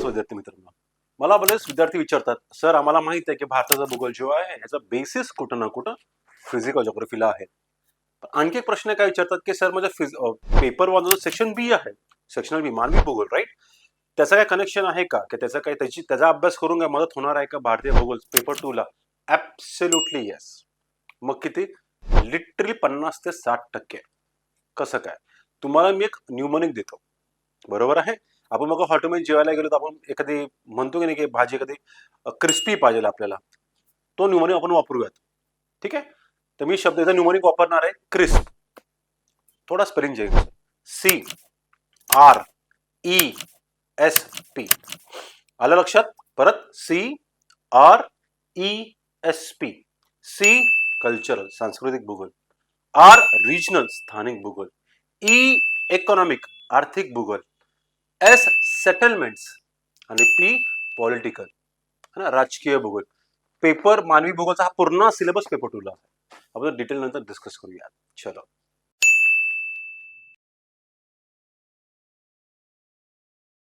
विद्यार्थी मित्रांनो, मला बरेच विद्यार्थी विचारतात, सर आम्हाला माहित आहे की भारताचा भूगोल जो आहे याचा बेसिस कुठं ना कुठं फिजिकल ज्योग्राफीला आहे. आणखी एक प्रश्न काय विचारतात की सर माझ्या पेपर वन जो सेक्शन बी आहे, सेक्शनल बी मानवी भूगोल, राईट, त्याचं काय कनेक्शन आहे का, की त्याचा अभ्यास करून काय मदत होणार आहे का भारतीय भूगोल पेपर 2 ला? Absolutely yes. मग किती? लिटरली 50 ते 60%. कसं काय? तुम्हाला मी एक न्यूमोनिक देतो, बरोबर आहे. आपण मग हॉटेलमध्ये जेवायला गेलो तर आपण एखादी म्हणतो की नाही की भाजी एखादी क्रिस्पी पाहिजे आपल्याला, तो न्यूमोनिक आपण वापरूयात. ठीक आहे. तर मी शब्दाचा न्यूमोनिक वापरणार आहे क्रिस्प. थोडा स्पेलिंग चेंज, CRESP. आलं लक्षात? परत CRESP. C कल्चरल सांस्कृतिक भूगोल, R रिजनल स्थानिक भूगोल, E इकॉनॉमिक आर्थिक भूगोल, S सेटलमेंट्स आणि P पॉलिटिकल राजकीय भूगोल. पेपर मानवी भूगोलचा हा पूर्ण सिलेबस पेपर 2 ला. आपण डिटेल नंतर डिस्कस करूया. चलो.